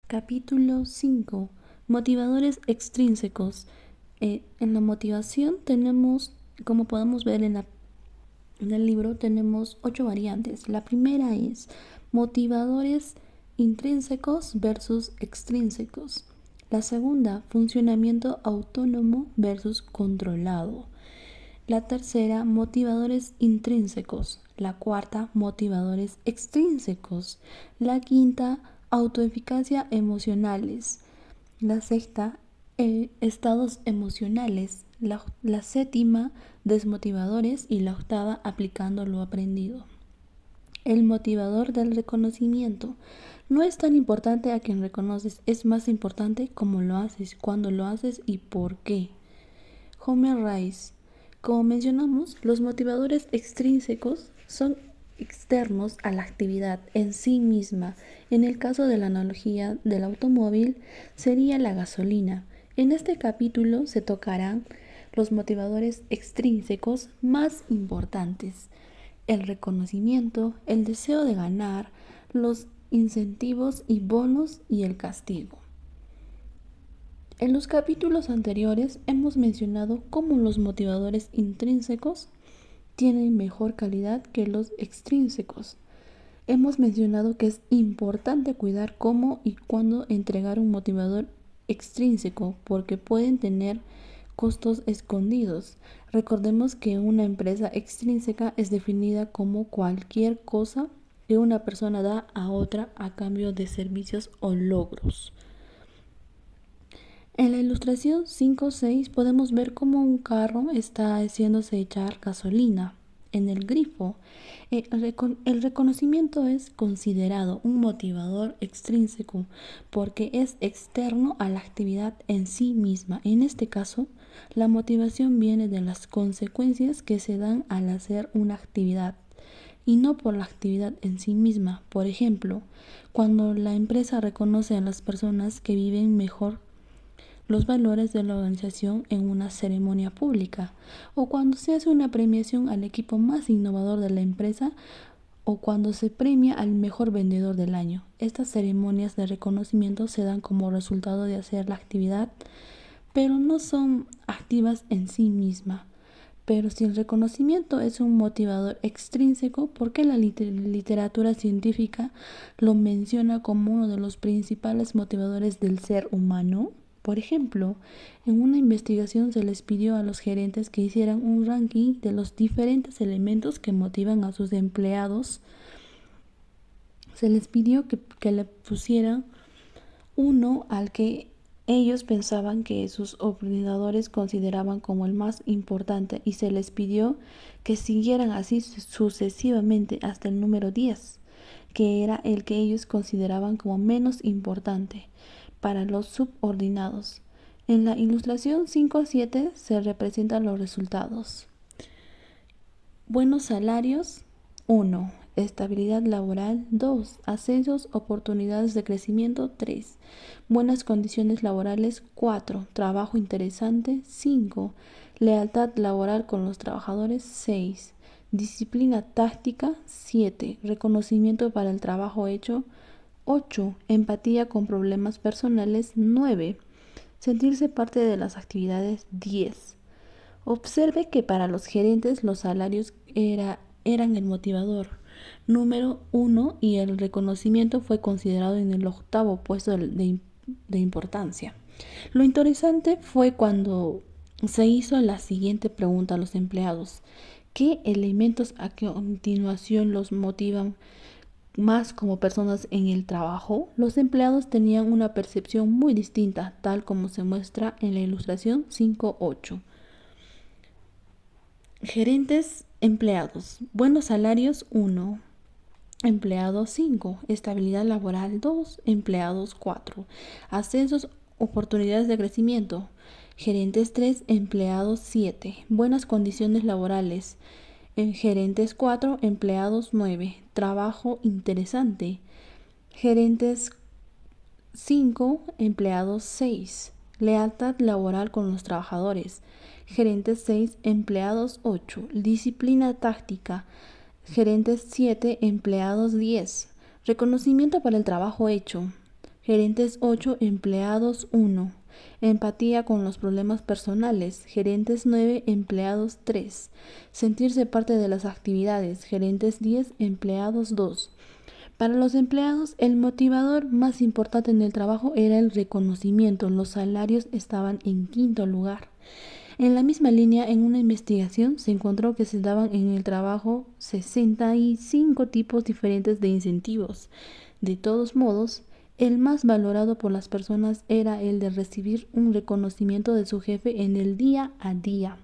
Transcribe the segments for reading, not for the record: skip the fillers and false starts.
Capítulo 5. Motivadores extrínsecos. En la motivación tenemos, como podemos ver en el libro, tenemos 8 variantes. La primera es motivadores intrínsecos versus extrínsecos. La segunda, funcionamiento autónomo versus controlado. La tercera, motivadores intrínsecos. La cuarta, motivadores extrínsecos. La quinta, autoeficacia emocionales. La sexta, estados emocionales. La séptima, desmotivadores. Y la octava, aplicando lo aprendido. El motivador del reconocimiento. No es tan importante a quien reconoces, es más importante cómo lo haces, cuándo lo haces y por qué. Homer Rice. Como mencionamos, los motivadores extrínsecos son externos a la actividad en sí misma. En el caso de la analogía del automóvil, sería la gasolina. En este capítulo se tocarán los motivadores extrínsecos más importantes: el reconocimiento, el deseo de ganar, los incentivos y bonos y el castigo. En los capítulos anteriores hemos mencionado cómo los motivadores intrínsecos tienen mejor calidad que los extrínsecos. Hemos mencionado que es importante cuidar cómo y cuándo entregar un motivador extrínseco porque pueden tener costos escondidos. Recordemos que una empresa extrínseca es definida como cualquier cosa que una persona da a otra a cambio de servicios o logros. En la ilustración 5.6 podemos ver cómo un carro está haciéndose echar gasolina en el grifo. El reconocimiento es considerado un motivador extrínseco porque es externo a la actividad en sí misma. En este caso, la motivación viene de las consecuencias que se dan al hacer una actividad y no por la actividad en sí misma. Por ejemplo, cuando la empresa reconoce a las personas que viven mejor los valores de la organización en una ceremonia pública, o cuando se hace una premiación al equipo más innovador de la empresa, o cuando se premia al mejor vendedor del año. Estas ceremonias de reconocimiento se dan como resultado de hacer la actividad, pero no son activas en sí misma. Pero si el reconocimiento es un motivador extrínseco, ¿por qué la literatura científica lo menciona como uno de los principales motivadores del ser humano? Por ejemplo, en una investigación se les pidió a los gerentes que hicieran un ranking de los diferentes elementos que motivan a sus empleados. Se les pidió que le pusieran uno al que ellos pensaban que sus ordenadores consideraban como el más importante y se les pidió que siguieran así sucesivamente hasta el número 10, que era el que ellos consideraban como menos importante para los subordinados. En la ilustración 5.7 se representan los resultados. Buenos salarios, 1. Estabilidad laboral, 2. Ascensos, oportunidades de crecimiento, 3. Buenas condiciones laborales, 4. Trabajo interesante, 5. Lealtad laboral con los trabajadores, 6. Disciplina táctica, 7. Reconocimiento para el trabajo hecho, 8. Empatía con problemas personales, 9. Sentirse parte de las actividades, 10. Observe que para los gerentes los salarios eran el motivador número 1 y el reconocimiento fue considerado en el 8º puesto de importancia. Lo interesante fue cuando se hizo la siguiente pregunta a los empleados: ¿qué elementos a continuación los motivan más como personas en el trabajo? Los empleados tenían una percepción muy distinta, tal como se muestra en la ilustración 5.8. Gerentes, empleados. Buenos salarios, 1. Empleados, 5. Estabilidad laboral, 2. Empleados, 4. Ascensos, oportunidades de crecimiento. Gerentes, 3. Empleados, 7. Buenas condiciones laborales. Gerentes, 4. Empleados, 9. Trabajo interesante. Gerentes, 5. Empleados, 6. Lealtad laboral con los trabajadores. Gerentes, 6. Empleados, 8. Disciplina táctica. Gerentes, 7. Empleados, 10. Reconocimiento para el trabajo hecho. Gerentes 8, empleados 1. Empatía con los problemas personales, gerentes 9, empleados 3. Sentirse parte de las actividades, gerentes 10, empleados 2. Para los empleados, el motivador más importante en el trabajo era el reconocimiento. Los salarios estaban en quinto lugar. En la misma línea, en una investigación se encontró que se daban en el trabajo 65 tipos diferentes de incentivos. De todos modos, el más valorado por las personas era el de recibir un reconocimiento de su jefe en el día a día.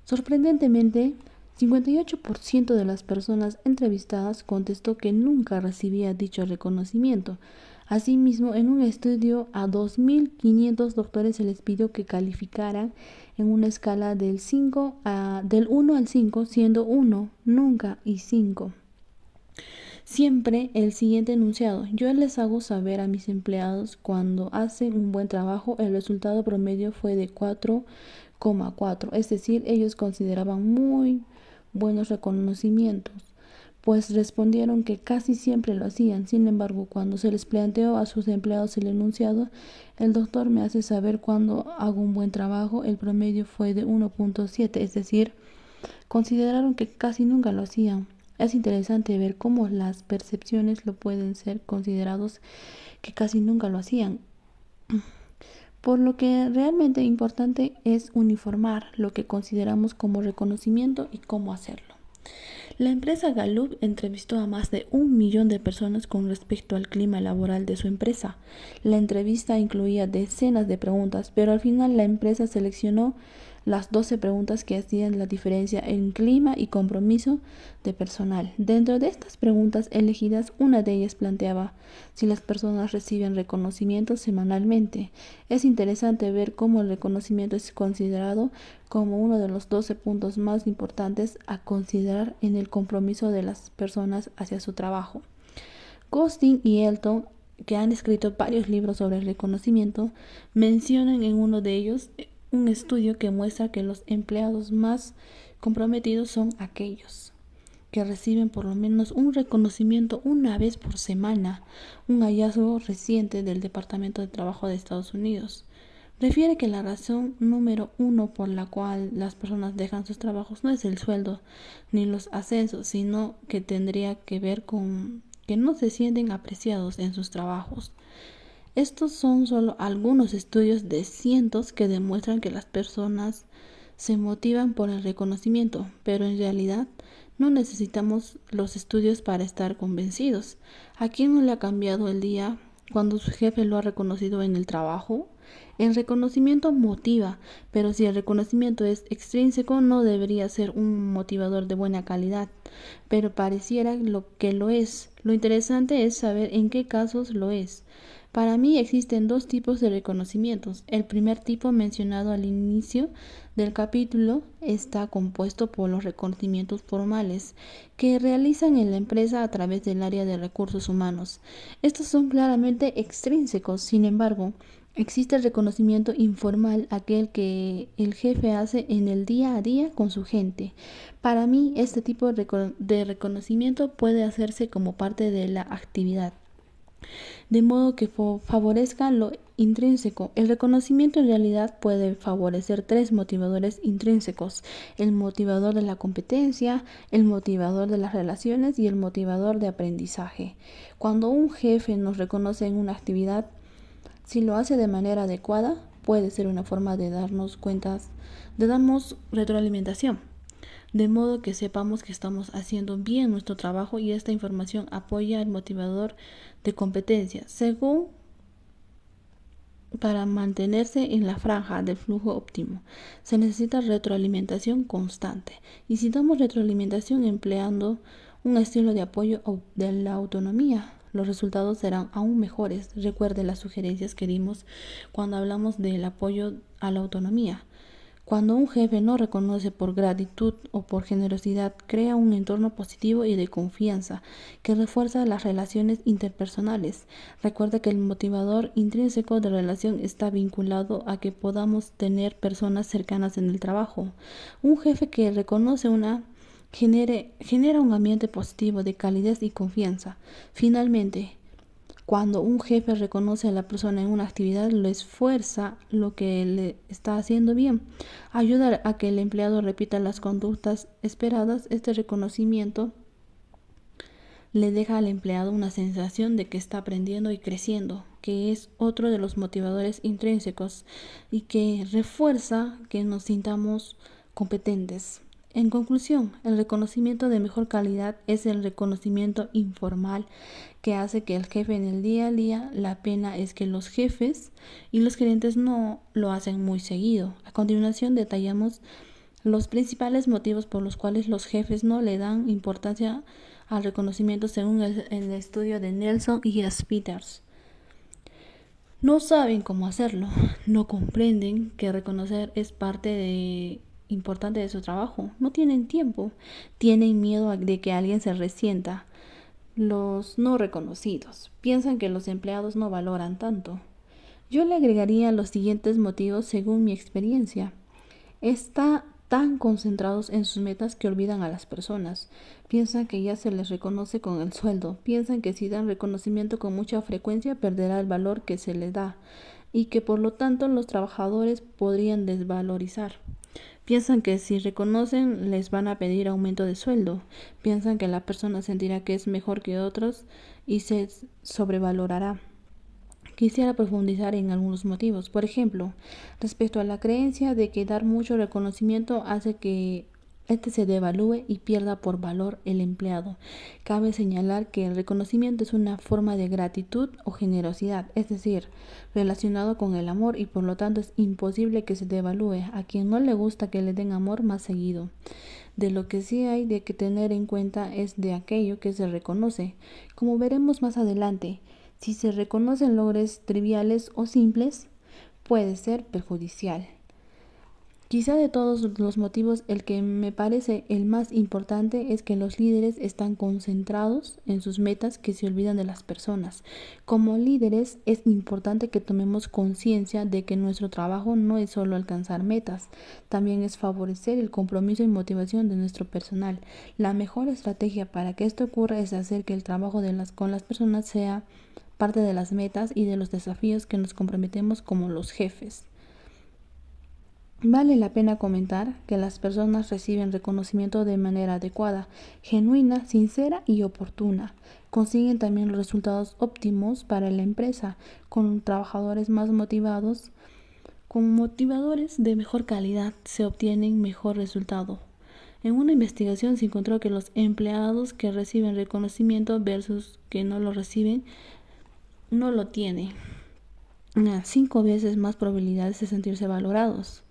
Sorprendentemente, 58% de las personas entrevistadas contestó que nunca recibía dicho reconocimiento. Asimismo, en un estudio a 2.500 doctores se les pidió que calificaran en una escala del 1 al 5, siendo 1 nunca y 5 siempre el siguiente enunciado. Yo les hago saber a mis empleados cuando hacen un buen trabajo. El resultado promedio fue de 4,4, es decir, ellos consideraban muy buenos reconocimientos, pues respondieron que casi siempre lo hacían. Sin embargo, cuando se les planteó a sus empleados el enunciado, el doctor me hace saber cuando hago un buen trabajo, el promedio fue de 1,7, es decir, consideraron que casi nunca lo hacían. Es interesante ver cómo las percepciones lo pueden ser considerados que casi nunca lo hacían. Por lo que realmente importante es uniformar lo que consideramos como reconocimiento y cómo hacerlo. La empresa Gallup entrevistó a más de 1 millón de personas con respecto al clima laboral de su empresa. La entrevista incluía decenas de preguntas, pero al final la empresa seleccionó las 12 preguntas que hacían la diferencia en clima y compromiso de personal. Dentro de estas preguntas elegidas, una de ellas planteaba si las personas reciben reconocimiento semanalmente. Es interesante ver cómo el reconocimiento es considerado como uno de los 12 puntos más importantes a considerar en el compromiso de las personas hacia su trabajo. Goldstein y Elton, que han escrito varios libros sobre el reconocimiento, mencionan en uno de ellos un estudio que muestra que los empleados más comprometidos son aquellos que reciben por lo menos un reconocimiento una vez por semana, un hallazgo reciente del Departamento de Trabajo de Estados Unidos. Refiere que la razón número 1 por la cual las personas dejan sus trabajos no es el sueldo ni los ascensos, sino que tendría que ver con que no se sienten apreciados en sus trabajos. Estos son solo algunos estudios de cientos que demuestran que las personas se motivan por el reconocimiento, pero en realidad no necesitamos los estudios para estar convencidos. ¿A quién no le ha cambiado el día cuando su jefe lo ha reconocido en el trabajo? El reconocimiento motiva, pero si el reconocimiento es extrínseco no debería ser un motivador de buena calidad, pero pareciera que lo es. Lo interesante es saber en qué casos lo es. Para mí existen dos tipos de reconocimientos. El primer tipo, mencionado al inicio del capítulo, está compuesto por los reconocimientos formales que realizan en la empresa a través del área de recursos humanos. Estos son claramente extrínsecos. Sin embargo, existe el reconocimiento informal, aquel que el jefe hace en el día a día con su gente. Para mí, este tipo de reconocimiento puede hacerse como parte de la actividad, de modo que favorezca lo intrínseco. El reconocimiento en realidad puede favorecer tres motivadores intrínsecos: el motivador de la competencia, el motivador de las relaciones y el motivador de aprendizaje. Cuando un jefe nos reconoce en una actividad, si lo hace de manera adecuada, puede ser una forma de darnos retroalimentación, de modo que sepamos que estamos haciendo bien nuestro trabajo, y esta información apoya el motivador de competencia. Según, para mantenerse en la franja del flujo óptimo, se necesita retroalimentación constante, y si damos retroalimentación empleando un estilo de apoyo de la autonomía, los resultados serán aún mejores. Recuerde las sugerencias que dimos cuando hablamos del apoyo a la autonomía. Cuando un jefe no reconoce por gratitud o por generosidad, crea un entorno positivo y de confianza que refuerza las relaciones interpersonales. Recuerda que el motivador intrínseco de relación está vinculado a que podamos tener personas cercanas en el trabajo. Un jefe que reconoce genera un ambiente positivo de calidez y confianza. Finalmente, Cuando un jefe reconoce a la persona en una actividad, lo esfuerza lo que le está haciendo bien, ayuda a que el empleado repita las conductas esperadas. Este reconocimiento le deja al empleado una sensación de que está aprendiendo y creciendo, que es otro de los motivadores intrínsecos y que refuerza que nos sintamos competentes. En conclusión, el reconocimiento de mejor calidad es el reconocimiento informal que hace que el jefe en el día a día. La pena es que los jefes y los gerentes no lo hacen muy seguido. A continuación detallamos los principales motivos por los cuales los jefes no le dan importancia al reconocimiento según el estudio de Nelson y Peters. No saben cómo hacerlo, no comprenden que reconocer es parte importante de su trabajo, no tienen tiempo, tienen miedo de que alguien se resienta. Los no reconocidos piensan que los empleados no valoran tanto. Yo le agregaría los siguientes motivos según mi experiencia. Está tan concentrados en sus metas que olvidan a las personas. Piensan que ya se les reconoce con el sueldo. Piensan que si dan reconocimiento con mucha frecuencia perderá el valor que se les da y que por lo tanto los trabajadores podrían desvalorizar. Piensan que si reconocen les van a pedir aumento de sueldo. Piensan que la persona sentirá que es mejor que otros y se sobrevalorará. Quisiera profundizar en algunos motivos. Por ejemplo, respecto a la creencia de que dar mucho reconocimiento hace que este se devalúe y pierda por valor el empleado. Cabe señalar que el reconocimiento es una forma de gratitud o generosidad, es decir, relacionado con el amor, y por lo tanto es imposible que se devalúe. A quien no le gusta que le den amor más seguido. De lo que sí hay de que tener en cuenta es de aquello que se reconoce. Como veremos más adelante, si se reconocen logros triviales o simples, puede ser perjudicial. Quizá de todos los motivos, el que me parece el más importante es que los líderes están concentrados en sus metas, que se olvidan de las personas. Como líderes es importante que tomemos conciencia de que nuestro trabajo no es solo alcanzar metas, también es favorecer el compromiso y motivación de nuestro personal. La mejor estrategia para que esto ocurra es hacer que el trabajo con las personas sea parte de las metas y de los desafíos que nos comprometemos como los jefes. Vale la pena comentar que las personas reciben reconocimiento de manera adecuada, genuina, sincera y oportuna. Consiguen también los resultados óptimos para la empresa, con trabajadores más motivados. Con motivadores de mejor calidad se obtienen mejor resultado. En una investigación se encontró que los empleados que reciben reconocimiento versus que no lo reciben, no lo tienen 5 veces más probabilidades de sentirse valorados.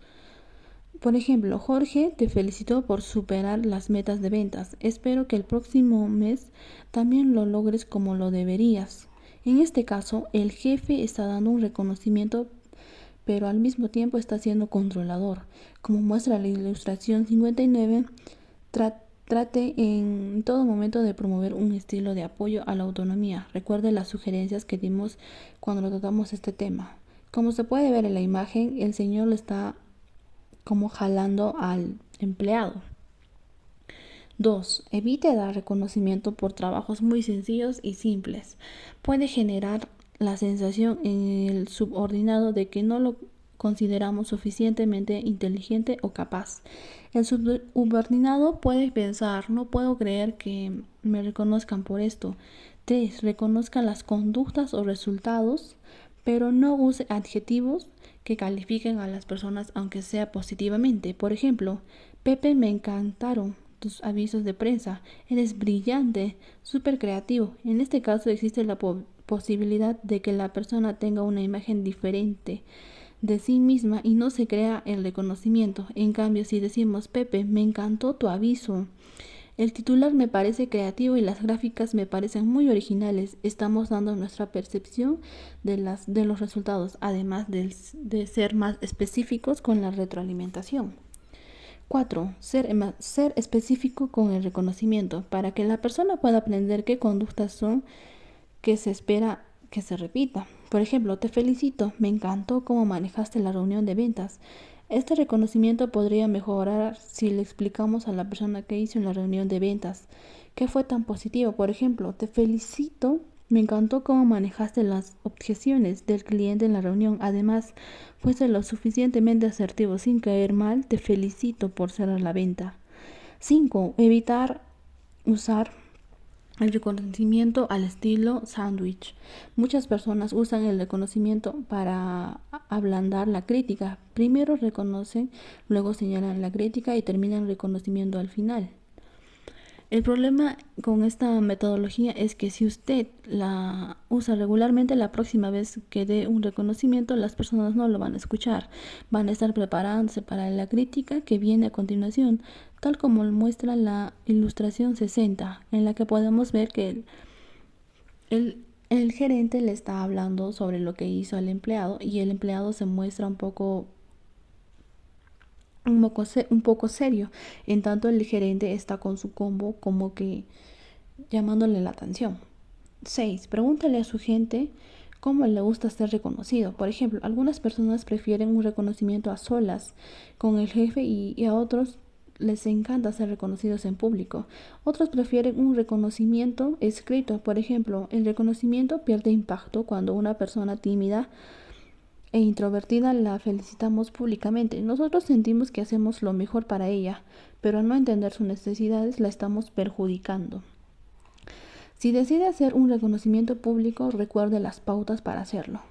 Por ejemplo, Jorge te felicitó por superar las metas de ventas. Espero que el próximo mes también lo logres como lo deberías. En este caso, el jefe está dando un reconocimiento, pero al mismo tiempo está siendo controlador. Como muestra la ilustración 59, trate en todo momento de promover un estilo de apoyo a la autonomía. Recuerde las sugerencias que dimos cuando tratamos este tema. Como se puede ver en la imagen, el señor lo está como jalando al empleado. 2. Evite dar reconocimiento por trabajos muy sencillos y simples. Puede generar la sensación en el subordinado de que no lo consideramos suficientemente inteligente o capaz. El subordinado puede pensar: no puedo creer que me reconozcan por esto. 3. Reconozca las conductas o resultados, pero no use adjetivos que califiquen a las personas aunque sea positivamente. Por ejemplo, Pepe, me encantaron tus avisos de prensa, eres brillante, súper creativo. En este caso existe la posibilidad de que la persona tenga una imagen diferente de sí misma y no se crea el reconocimiento. En cambio, si decimos: Pepe, me encantó tu aviso, el titular me parece creativo y las gráficas me parecen muy originales, estamos dando nuestra percepción de los resultados, además de ser más específicos con la retroalimentación. 4. Ser específico con el reconocimiento, para que la persona pueda aprender qué conductas son que se espera que se repita. Por ejemplo, te felicito, me encantó cómo manejaste la reunión de ventas. Este reconocimiento podría mejorar si le explicamos a la persona que hizo en la reunión de ventas que fue tan positivo. Por ejemplo, te felicito Me encantó cómo manejaste las objeciones del cliente en la reunión. Además, fuiste lo suficientemente asertivo sin caer mal. Te felicito por cerrar la venta. 5. Evitar usar el reconocimiento al estilo sándwich. Muchas personas usan el reconocimiento para ablandar la crítica. Primero reconocen, luego señalan la crítica y terminan reconocimiento al final. El problema con esta metodología es que si usted la usa regularmente, la próxima vez que dé un reconocimiento, las personas no lo van a escuchar. Van a estar preparándose para la crítica que viene a continuación, tal como muestra la ilustración 60, en la que podemos ver que el gerente le está hablando sobre lo que hizo al empleado y el empleado se muestra un poco serio. En tanto el gerente está con su combo como que llamándole la atención. 6. Pregúntale a su gente cómo le gusta ser reconocido. Por ejemplo, algunas personas prefieren un reconocimiento a solas con el jefe y a otros les encanta ser reconocidos en público. Otros prefieren un reconocimiento escrito. Por ejemplo, el reconocimiento pierde impacto cuando una persona tímida e introvertida la felicitamos públicamente. Nosotros sentimos que hacemos lo mejor para ella, pero al no entender sus necesidades la estamos perjudicando. Si decide hacer un reconocimiento público, recuerde las pautas para hacerlo.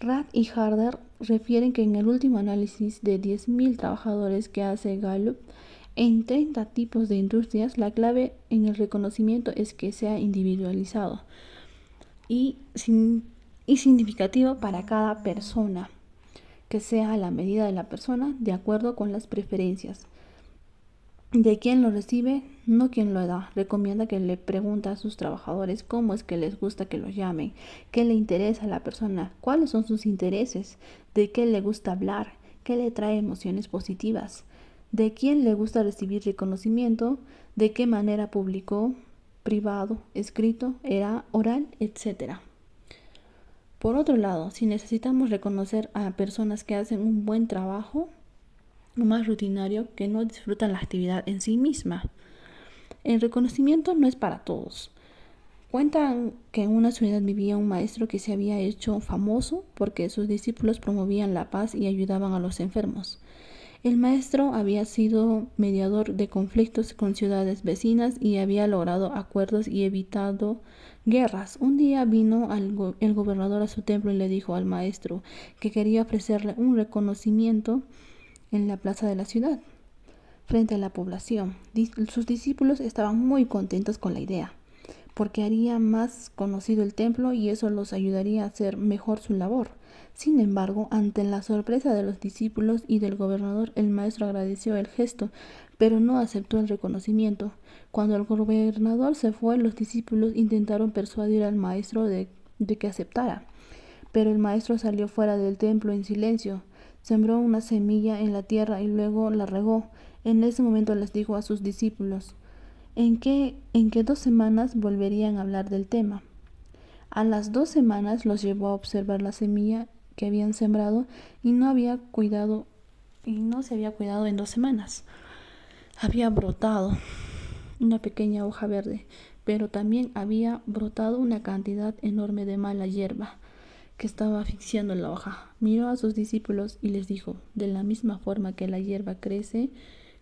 Rath y Harder refieren que en el último análisis de 10.000 trabajadores que hace Gallup en 30 tipos de industrias, la clave en el reconocimiento es que sea individualizado y significativo para cada persona, que sea a la medida de la persona, de acuerdo con las preferencias de quien lo recibe, no quien lo da. Recomienda que le pregunte a sus trabajadores cómo es que les gusta que los llamen, qué le interesa a la persona, cuáles son sus intereses, de qué le gusta hablar, qué le trae emociones positivas, de quién le gusta recibir reconocimiento, de qué manera publicó, privado, escrito, era oral, etc. Por otro lado, si necesitamos reconocer a personas que hacen un buen trabajo, más rutinario, que no disfrutan la actividad en sí misma. El reconocimiento no es para todos. Cuentan que en una ciudad vivía un maestro que se había hecho famoso porque sus discípulos promovían la paz y ayudaban a los enfermos. El maestro había sido mediador de conflictos con ciudades vecinas y había logrado acuerdos y evitado guerras. Un día vino el gobernador a su templo y le dijo al maestro que quería ofrecerle un reconocimiento en la plaza de la ciudad, frente a la población. Sus discípulos estaban muy contentos con la idea, porque haría más conocido el templo y eso los ayudaría a hacer mejor su labor. Sin embargo, ante la sorpresa de los discípulos y del gobernador, el maestro agradeció el gesto, pero no aceptó el reconocimiento. Cuando el gobernador se fue, los discípulos intentaron persuadir al maestro de que aceptara, pero el maestro salió fuera del templo en silencio. Sembró una semilla en la tierra y luego la regó. En ese momento les dijo a sus discípulos en que 2 semanas volverían a hablar del tema. A las 2 semanas los llevó a observar la semilla que habían sembrado y no se había cuidado en 2 semanas. Había brotado una pequeña hoja verde, pero también había brotado una cantidad enorme de mala hierba que estaba asfixiando la hoja. Miró a sus discípulos y les dijo: de la misma forma que la hierba crece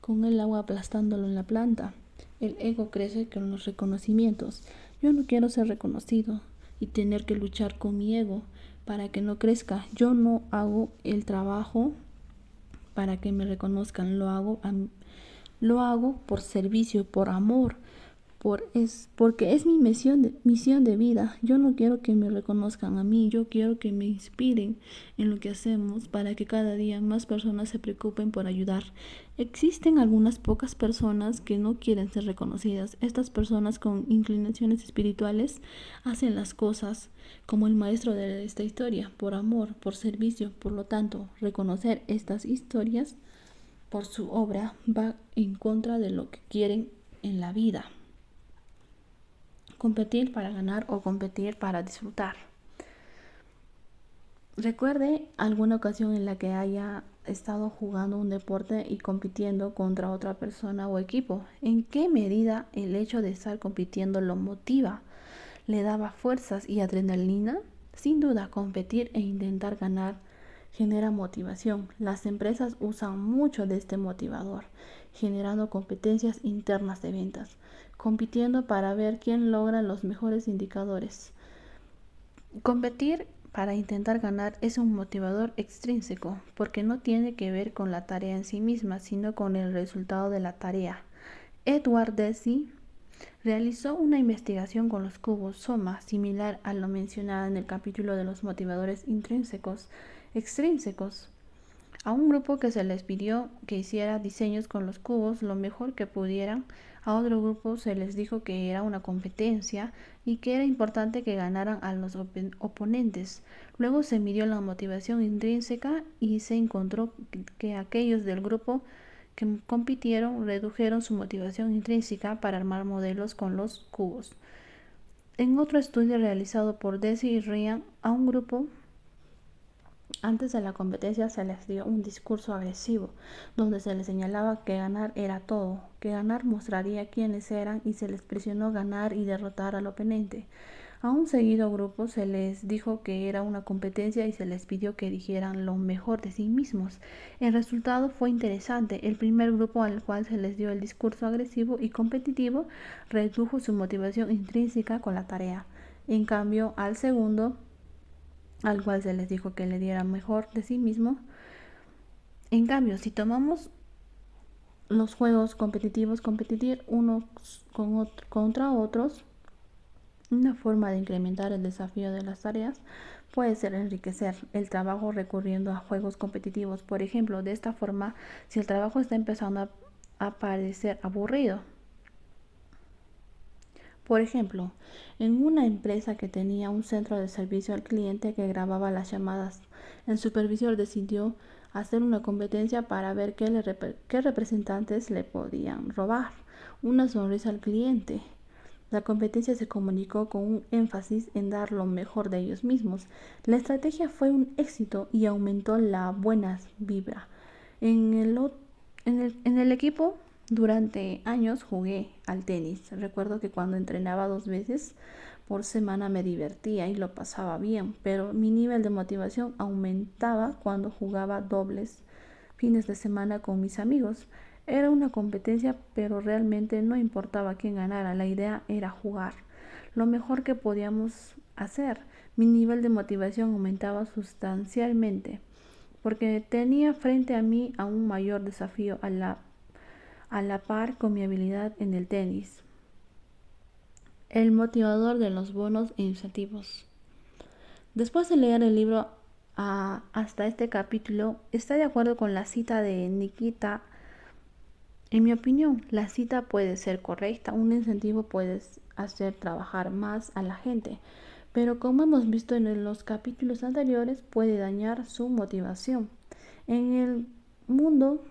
con el agua aplastándolo en la planta, el ego crece con los reconocimientos. Yo no quiero ser reconocido y tener que luchar con mi ego para que no crezca. Yo no hago el trabajo para que me reconozcan, lo hago por servicio, por amor, porque es mi misión de vida. Yo no quiero que me reconozcan a mí, yo quiero que me inspiren en lo que hacemos para que cada día más personas se preocupen por ayudar. Existen algunas pocas personas que no quieren ser reconocidas. Estas personas con inclinaciones espirituales hacen las cosas como el maestro de esta historia, por amor, por servicio. Por lo tanto, reconocer estas historias por su obra va en contra de lo que quieren en la vida. Competir para ganar o competir para disfrutar. Recuerde alguna ocasión en la que haya estado jugando un deporte y compitiendo contra otra persona o equipo. ¿En qué medida el hecho de estar compitiendo lo motiva? le daba fuerzas y adrenalina. Sin duda, competir e intentar ganar genera motivación. Las empresas usan mucho de este motivador, generando competencias internas de ventas, compitiendo para ver quién logra los mejores indicadores. Competir para intentar ganar es un motivador extrínseco, porque no tiene que ver con la tarea en sí misma, sino con el resultado de la tarea. Edward Deci realizó una investigación con los cubos Soma, similar a lo mencionado en el capítulo de los motivadores extrínsecos. A un grupo que se les pidió que hiciera diseños con los cubos lo mejor que pudieran, a otro grupo se les dijo que era una competencia y que era importante que ganaran a los oponentes. Luego se midió la motivación intrínseca y se encontró que aquellos del grupo que compitieron redujeron su motivación intrínseca para armar modelos con los cubos. En otro estudio realizado por Deci y Ryan, a un grupo antes de la competencia se les dio un discurso agresivo, donde se les señalaba que ganar era todo, que ganar mostraría quiénes eran y se les presionó ganar y derrotar al oponente. A un seguido grupo se les dijo que era una competencia y se les pidió que dijeran lo mejor de sí mismos. El resultado fue interesante. El primer grupo al cual se les dio el discurso agresivo y competitivo redujo su motivación intrínseca con la tarea. En cambio, al segundo, al cual se les dijo que le diera mejor de sí mismo. En cambio, si tomamos los juegos competitivos, competir unos contra otros, una forma de incrementar el desafío de las tareas puede ser enriquecer el trabajo recurriendo a juegos competitivos. Por ejemplo, de esta forma, si el trabajo está empezando a parecer aburrido, por ejemplo, en una empresa que tenía un centro de servicio al cliente que grababa las llamadas, el supervisor decidió hacer una competencia para ver qué representantes le podían robar una sonrisa al cliente. La competencia se comunicó con un énfasis en dar lo mejor de ellos mismos. La estrategia fue un éxito y aumentó la buena vibra. En el equipo durante años jugué al tenis. Recuerdo que cuando entrenaba 2 veces por semana me divertía y lo pasaba bien, pero mi nivel de motivación aumentaba cuando jugaba dobles fines de semana con mis amigos. Era una competencia, pero realmente no importaba quién ganara, la idea era jugar lo mejor que podíamos hacer. Mi nivel de motivación aumentaba sustancialmente, porque tenía frente a mí a un mayor desafío a la par con mi habilidad en el tenis. El motivador de los bonos e incentivos. Después de leer el libro hasta este capítulo, ¿está de acuerdo con la cita de Nikita? En mi opinión, la cita puede ser correcta. Un incentivo puede hacer trabajar más a la gente, pero como hemos visto en los capítulos anteriores, puede dañar su motivación. En el mundo,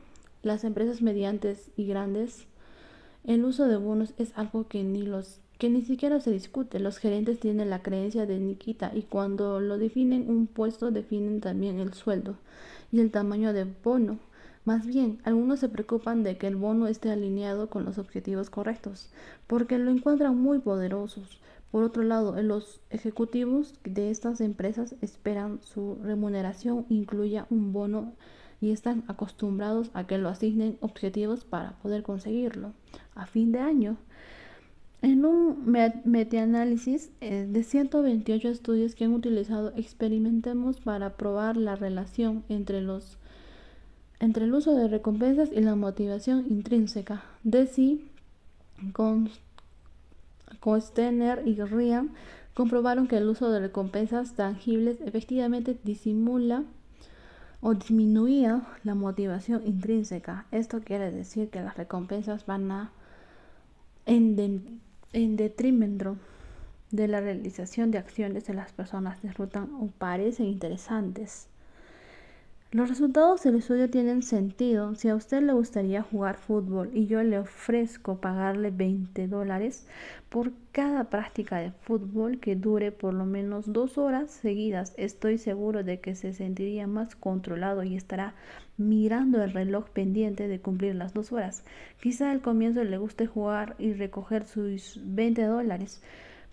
las empresas medianas y grandes, el uso de bonos es algo que ni siquiera se discute. Los gerentes tienen la creencia de Nikita y cuando lo definen un puesto definen también el sueldo y el tamaño del bono. Más bien, algunos se preocupan de que el bono esté alineado con los objetivos correctos, porque lo encuentran muy poderosos. Por otro lado, los ejecutivos de estas empresas esperan su remuneración incluya un bono y están acostumbrados a que lo asignen objetivos para poder conseguirlo. A fin de año, en un metaanálisis de 128 estudios que han utilizado, experimentamos para probar la relación entre el uso de recompensas y la motivación intrínseca. Deci, Koestener y Ryan comprobaron que el uso de recompensas tangibles efectivamente disimula o disminuía la motivación intrínseca. Esto quiere decir que las recompensas van en detrimento de la realización de acciones que las personas disfrutan o parecen interesantes. Los resultados del estudio tienen sentido. Si a usted le gustaría jugar fútbol y yo le ofrezco pagarle $20 por cada práctica de fútbol que dure por lo menos 2 horas seguidas, estoy seguro de que se sentiría más controlado y estará mirando el reloj pendiente de cumplir las 2 horas. Quizá al comienzo le guste jugar y recoger sus $20,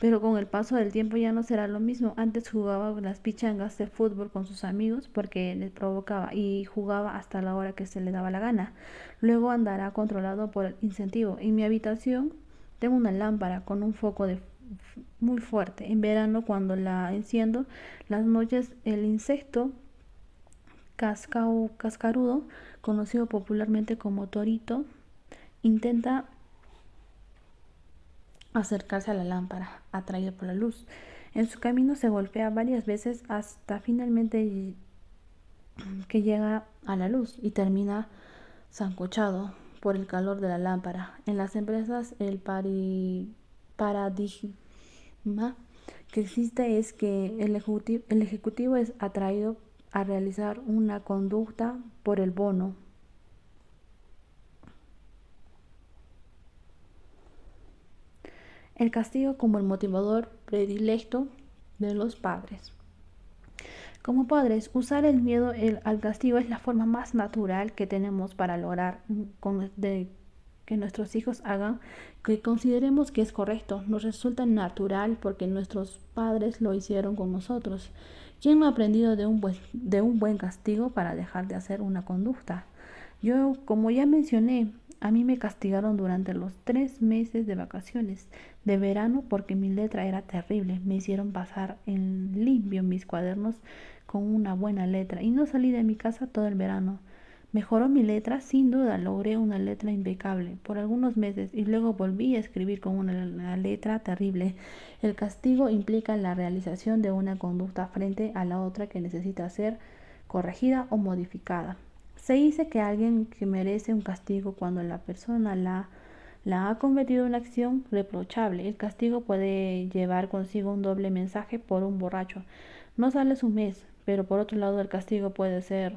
pero con el paso del tiempo ya no será lo mismo. Antes jugaba las pichangas de fútbol con sus amigos porque les provocaba y jugaba hasta la hora que se le daba la gana. Luego andará controlado por el incentivo. En mi habitación tengo una lámpara con un foco muy fuerte. En verano, cuando la enciendo, las noches el insecto cascarudo, conocido popularmente como torito, intenta acercarse a la lámpara, atraído por la luz. En su camino se golpea varias veces hasta finalmente que llega a la luz y termina sancochado por el calor de la lámpara. En las empresas el paradigma que existe es que el ejecutivo es atraído a realizar una conducta por el bono. El castigo como el motivador predilecto de los padres. Como padres, usar el miedo al castigo es la forma más natural que tenemos para lograr que nuestros hijos hagan que consideremos que es correcto. Nos resulta natural porque nuestros padres lo hicieron con nosotros. ¿Quién no ha aprendido de un buen castigo para dejar de hacer una conducta? Yo, como ya mencioné, a mí me castigaron durante los 3 meses de vacaciones de verano porque mi letra era terrible. Me hicieron pasar en limpio mis cuadernos con una buena letra y no salí de mi casa todo el verano. Mejoró mi letra, sin duda, logré una letra impecable por algunos meses y luego volví a escribir con una letra terrible. El castigo implica la realización de una conducta frente a la otra que necesita ser corregida o modificada. Se dice que alguien que merece un castigo cuando la persona la ha cometido una acción reprochable. El castigo puede llevar consigo un doble mensaje por un borracho. No sales un mes, pero por otro lado el castigo puede ser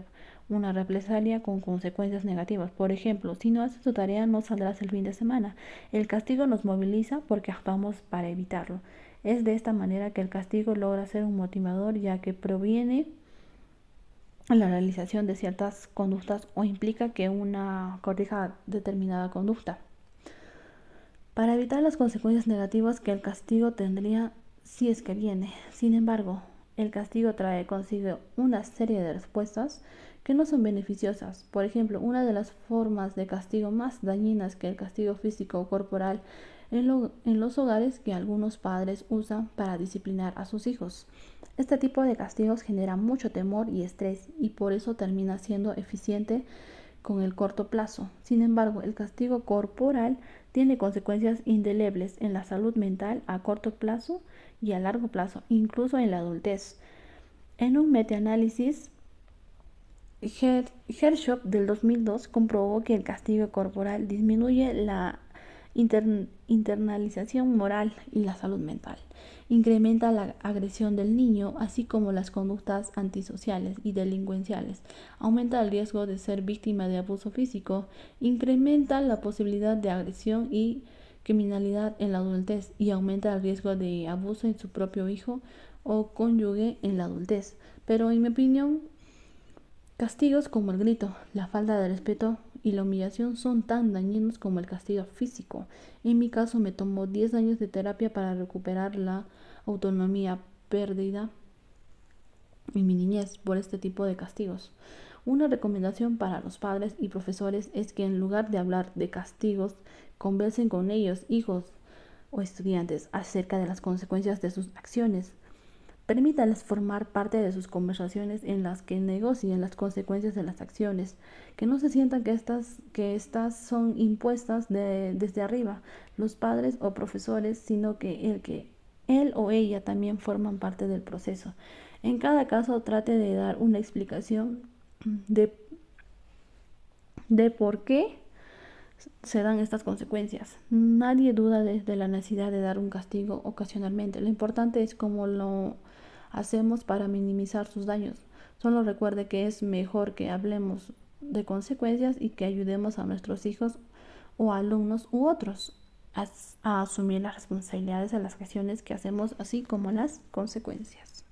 una represalia con consecuencias negativas. Por ejemplo, si no haces tu tarea no saldrás el fin de semana. El castigo nos moviliza porque actuamos para evitarlo. Es de esta manera que el castigo logra ser un motivador, ya que proviene la realización de ciertas conductas o implica que una corrija determinada conducta. Para evitar las consecuencias negativas que el castigo tendría si es que viene. Sin embargo, el castigo trae consigo una serie de respuestas que no son beneficiosas. Por ejemplo, una de las formas de castigo más dañinas que el castigo físico o corporal en los hogares que algunos padres usan para disciplinar a sus hijos. Este tipo de castigos genera mucho temor y estrés y por eso termina siendo eficiente con el corto plazo. Sin embargo, el castigo corporal tiene consecuencias indelebles en la salud mental a corto plazo y a largo plazo, incluso en la adultez. En un metaanálisis, Hershop del 2002 comprobó que el castigo corporal disminuye la internalización moral y la salud mental, incrementa la agresión del niño, así como las conductas antisociales y delincuenciales, aumenta el riesgo de ser víctima de abuso físico, incrementa la posibilidad de agresión y criminalidad en la adultez y aumenta el riesgo de abuso en su propio hijo o cónyuge en la adultez. Pero en mi opinión, castigos como el grito, la falta de respeto y la humillación son tan dañinos como el castigo físico. En mi caso me tomó 10 años de terapia para recuperar la autonomía perdida en mi niñez por este tipo de castigos. Una recomendación para los padres y profesores es que en lugar de hablar de castigos, conversen con ellos, hijos o estudiantes, acerca de las consecuencias de sus acciones. Permítanles formar parte de sus conversaciones en las que negocien las consecuencias de las acciones, que no se sientan que estas son impuestas desde arriba, los padres o profesores, sino que él o ella también forman parte del proceso. En cada caso trate de dar una explicación de por qué se dan estas consecuencias. Nadie duda de la necesidad de dar un castigo ocasionalmente. Lo importante es cómo lo hacemos para minimizar sus daños. Solo recuerde que es mejor que hablemos de consecuencias y que ayudemos a nuestros hijos o alumnos u otros a asumir las responsabilidades de las acciones que hacemos, así como las consecuencias.